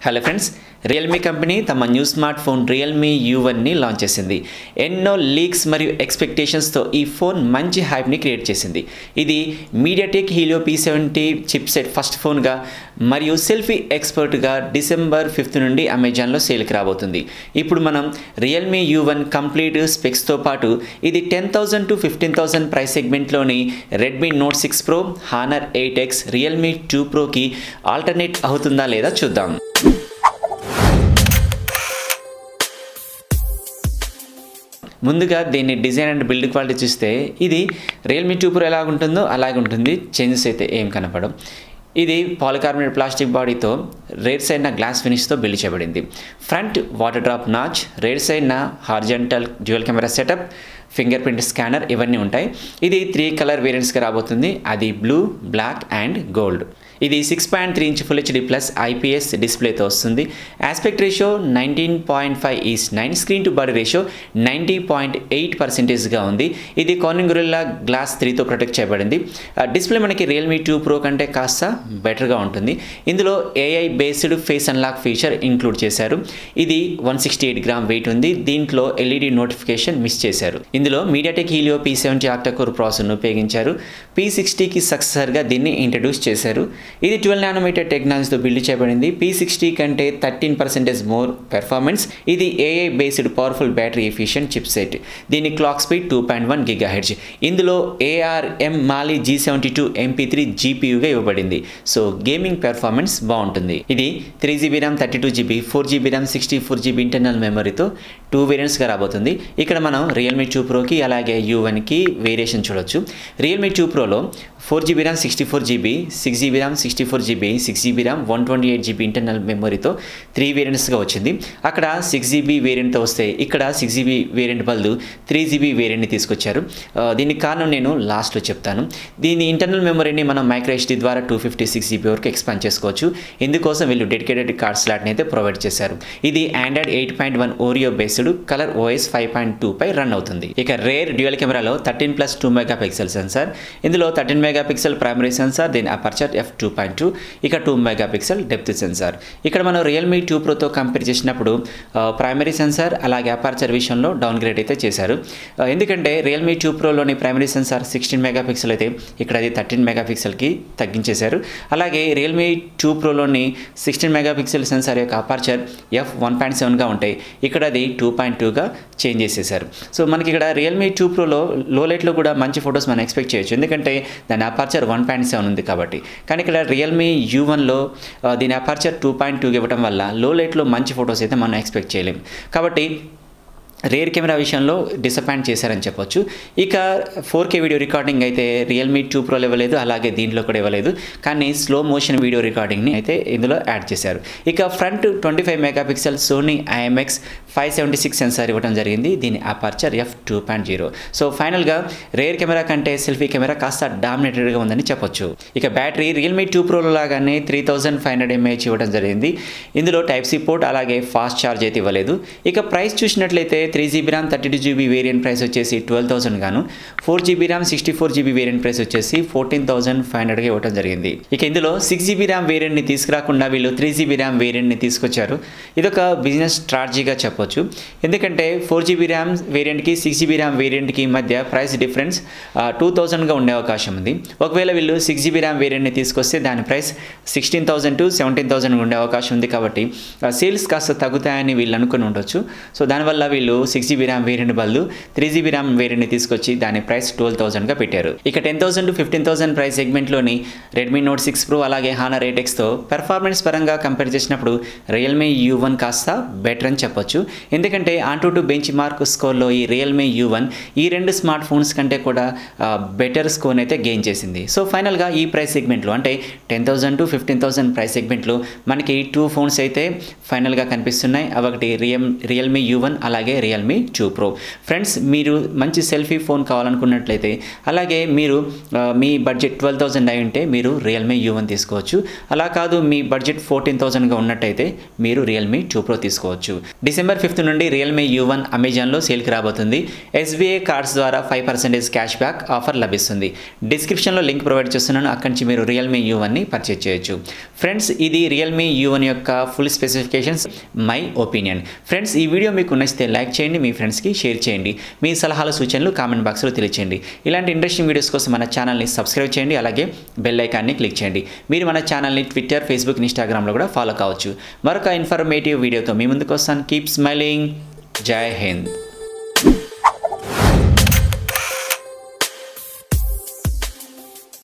Hello friends, Realme company తమ new smart phone Realme U1ని launch చేసింది. ఎన్నో లీక్స్ మరియు ఎక్స్పెక్టేషన్స్తో ఈ ఫోన్ మంచి హైప్ని క్రియేట్ చేసింది. ఇది MediaTek Helio P70 chipset first ఫోన్గా మరియు సెల్ఫీ ఎక్స్పర్ట్గా డిసెంబర్ 5 నుండి అమెజాన్లో సేల్కి రాబోతుంది. ఇప్పుడు మనం రియల్మీ U1 కంప్లీట్ స్పెక్స్తో పాటు ఇది 10,000 to 15,000 ప్రైస్ సెగ్మెంట్లోని Redmi Note 6 Pro, Honor 8X, Realme 2 Proకి ఆల్టర్నేట్ అవుతుందా లేదా చూద్దాం. ముందుగా దీన్ని డిజైన్ అండ్ బిల్డ్ క్వాలిటీ చూస్తే ఇది రియల్మీ 2 Pro ఎలాగుంటుందో అలాగే ఉంటుంది. చేంజెస్ అయితే ఏం కనపడం. ఇది పాలికార్బోనేట్ ప్లాస్టిక్ బాడీతో రేర్ సైడ్న గ్లాస్ ఫినిష్తో బిల్డ్ చేయబడింది. Front water drop notch, rear సైడ్న horizontal dual camera setup, finger print scanner ఇవన్నీ ఉంటాయి. ఇది 3 కలర్ వేరియంట్స్గా రాబోతుంది. అది బ్లూ, బ్లాక్ అండ్ గోల్డ్. ఇది 6.3 inch full HD plus IPS డిస్ప్లేతో వస్తుంది. Aspect ratio 19.5:9, screen to body ratio 90.8%గా ఉంది. ఇది కార్నింగ్ గొరిల్లా గ్లాస్ 3తో ప్రొటెక్ట్ చేయబడింది. డిస్ప్లే మనకి రియల్మీ 2 Pro కంటే కాస్త బెటర్గా ఉంటుంది. ఇందులో AI based face unlock feature include చేశారు. ఇది 168 గ్రామ్ వెయిట్ ఉంది. దీంట్లో LED నోటిఫికేషన్ మిస్ చేశారు. ఇందులో మీడియాటెక్ హీలియో P70 ఆక్టా-కోర్ ప్రాసెసర్ను ఉపయోగించారు. P60కి సక్సెసర్గా దీన్ని ఇంట్రడ్యూస్ చేశారు. ఇది 12 నానోమీటర్ టెక్నాలజీతో బిల్డ్ చేయబడింది. P60 కంటే 13% మోర్ పెర్ఫార్మెన్స్. ఇది AI based powerful battery efficient chipset. దీని క్లాక్ స్పీడ్ 2.1 GHz. ఇందులో ARM Mali G72 MP3 GPUగా ఇవ్వబడింది. సో గేమింగ్ పెర్ఫార్మెన్స్ బాగుంటుంది. ఇది 3GB RAM, 32GB, 4GB RAM, 64GB internal మెమరీతో 2 వేరియంట్స్గా రాబోతుంది. ఇక్కడ మనం రియల్మీ 2 Proకి అలాగే U1కి వేరియేషన్ చూడొచ్చు. రియల్మీ 2 Proలో 4GB RAM, 64GB, 6GB RAM, 64GB, 6GB RAM, 128GB internal మెమరీతో 3 వేరియంట్స్గా వచ్చింది. అక్కడ 6GB వేరియంట్తో వస్తే ఇక్కడ 6GB వేరియంట్ బదులు 3GB వేరియంట్ని తీసుకొచ్చారు. దీనికి కారణం నేను లాస్ట్లో చెప్తాను. దీని ఇంటర్నల్ మెమరీని మనం మైక్రో SD ద్వారా 256GB వరకు ఎక్స్పాండ్ చేసుకోవచ్చు. ఇందుకోసం వీళ్ళు డెడికేటెడ్ కార్డ్ స్లాట్ని అయితే ప్రొవైడ్ చేశారు. ఇది Android 8.1 Oreo based colour OS 5.2 పై రన్ అవుతుంది. ఇక రేర్ డ్యూయల్ కెమెరాలో 13+2 మెగాపిక్సెల్ సెన్సార్. ఇందులో 13 మెగాపిక్సెల్ ప్రైమరీ సెన్సార్, దీని అపర్చర్ f2.2, ఇక 2 మెగాపిక్సెల్ డెప్త్ సెన్సార్. ఇక్కడ మనం రియల్మీ 2 Proతో కంపేర్ చేసినప్పుడు ప్రైమరీ సెన్సార్ అలాగే అపర్చర్ విషయంలో డౌన్ గ్రేడ్ అయితే చేశారు. ఎందుకంటే రియల్మీ 2 Proలోని ప్రైమరీ సెన్సార్ 16 మెగాపిక్సెల్ అయితే ఇక్కడ అది 13 మెగాపిక్సెల్కి తగ్గించేశారు. అలాగే రియల్మీ 2 Proలోని 16 మెగాపిక్సెల్ సెన్సార్ యొక్క అపర్చర్ f1.7గా ఉంటాయి. ఇక్కడ అది 2.2గా చేంజ్ చేసేసారు. సో మనకి ఇక్కడ రియల్మీ 2 Proలో లో లైట్లో కూడా మంచి ఫొటోస్ మనం ఎక్స్పెక్ట్ చేయొచ్చు. ఎందుకంటే దాని అపర్చర్ 1.7 ఉంది కాబట్టి. కానీ ఇక్కడ రియల్మీ U1లో దీని అపర్చర్ 2.2 ఇవ్వడం వల్ల లో లైట్లో మంచి ఫొటోస్ అయితే మనం ఎక్స్పెక్ట్ చేయలేం. కాబట్టి రేర్ కెమెరా విషయంలో డిసప్పాయింట్ చేశారని చెప్పొచ్చు. ఇక 4K వీడియో రికార్డింగ్ అయితే రియల్మీ 2 Proలో ఇవ్వలేదు, అలాగే దీంట్లో కూడా ఇవ్వలేదు. కానీ స్లో మోషన్ వీడియో రికార్డింగ్ని అయితే ఇందులో యాడ్ చేశారు. ఇక front 25 megapixel Sony IMX576 censor ఇవ్వడం జరిగింది. దీని అపర్చర్ f2.0. సో ఫైనల్గా రేర్ కెమెరా కంటే సెల్ఫీ కెమెరా కాస్త డామినేటెడ్గా ఉందని చెప్పొచ్చు. ఇక బ్యాటరీ రియల్మీ 2 Proలో లాగానే 3500 mAh ఇవ్వడం జరిగింది. ఇందులో Type-C పోర్ట్ అలాగే ఫాస్ట్ ఛార్జ్ అయితే ఇవ్వలేదు. ఇక ప్రైస్ చూసినట్లయితే 3GB RAM, 32GB variant price వచ్చేసి 12,000 గాను, 4GB RAM, 64GB variant price వచ్చేసి 14,500గా ఇవ్వడం జరిగింది. ఇక ఇందులో 6GB RAM వేరియంట్ని తీసుకురాకుండా వీళ్ళు 3GB RAM వేరియంట్ని తీసుకొచ్చారు. ఇదొక బిజినెస్ స్ట్రాటజీగా చెప్పొచ్చు. ఎందుకంటే 4GB RAM వేరియంట్కి 6GB RAM వేరియంట్కి మధ్య ప్రైస్ డిఫరెన్స్ 2,000గా ఉండే అవకాశం ఉంది. ఒకవేళ వీళ్ళు 6GB RAM వేరియంట్ని తీసుకొస్తే దాని ప్రైస్ 16,000 to 17,000 ఉండే అవకాశం ఉంది. కాబట్టి సేల్స్ కాస్త తగ్గుతాయని వీళ్ళు అనుకుని ఉండొచ్చు. సో దానివల్ల వీళ్ళు 6GB RAM వేరియంట్ బదులు 3GB RAM వేరియంట్ని తీసుకొచ్చి దాని ప్రైస్ 12,000గా పెట్టారు. ఇక 10,000 to 15,000 ప్రైస్ సెగ్మెంట్లోని రెడ్మీ నోట్ 6 Pro అలాగే హానర్ 8Xతో పెర్ఫార్మెన్స్ పరంగా కంపేర్ చేసినప్పుడు రియల్మీ U1 కాస్త బెటర్ అని చెప్పొచ్చు. ఎందుకంటే AnTuTu బెంచ్ మార్క్ స్కోర్లో ఈ రియల్మీ U1 ఈ 2 స్మార్ట్ ఫోన్స్ కంటే కూడా బెటర్ స్కోర్ అయితే గెయిన్ చేసింది. సో ఫైనల్గా ఈ ప్రైస్ సెగ్మెంట్లో అంటే 10,000 to 15,000 ప్రైస్ సెగ్మెంట్లో మనకి 2 ఫోన్స్ అయితే ఫైనల్గా కనిపిస్తున్నాయి. ఒకటి రియల్మీ U1 అలాగే రియల్మీ 2 Pro. ఫ్రెండ్స్, మీరు మంచి సెల్ఫీ ఫోన్ కావాలనుకున్నట్లయితే, అలాగే మీరు మీ బడ్జెట్ 12,000 అయి ఉంటే మీరు రియల్మీ U1 తీసుకోవచ్చు. అలా కాదు మీ బడ్జెట్ 14,000గా ఉన్నట్టయితే మీరు రియల్మీ 2 Pro తీసుకోవచ్చు. డిసెంబర్ 5th నుండి రియల్మీ U1 అమెజాన్లో సేల్కి రాబోతుంది. SBI కార్డ్స్ ద్వారా 5% క్యాష్ బ్యాక్ ఆఫర్ లభిస్తుంది. డిస్క్రిప్షన్లో లింక్ ప్రొవైడ్ చేస్తున్నాను, అక్కడి నుంచి మీరు రియల్మీ U1ని పర్చేజ్ చేయొచ్చు. ఫ్రెండ్స్, ఇది రియల్మీ U1 యొక్క full specifications, my opinion. Friends, ఈ వీడియో మీకు నచ్చితే లైక్ చేయండి, మీ ఫ్రెండ్స్కి షేర్ చేయండి, మీ సలహాలు సూచనలు కామెంట్ బాక్స్లో తెలియచేయండి. ఇలాంటి ఇంట్రెస్టింగ్ వీడియోస్ కోసం మన ఛానల్ని సబ్స్క్రైబ్ చేయండి, అలాగే బెల్ ఐకాన్ని క్లిక్ చేయండి. మీరు మన ఛానల్ని ట్విట్టర్, ఫేస్బుక్, ఇన్స్టాగ్రామ్లో కూడా ఫాలో కావచ్చు. మరొక ఇన్ఫర్మేటివ్ వీడియోతో మీ ముందుకు వస్తాను. Keep smiling. జై హింద్.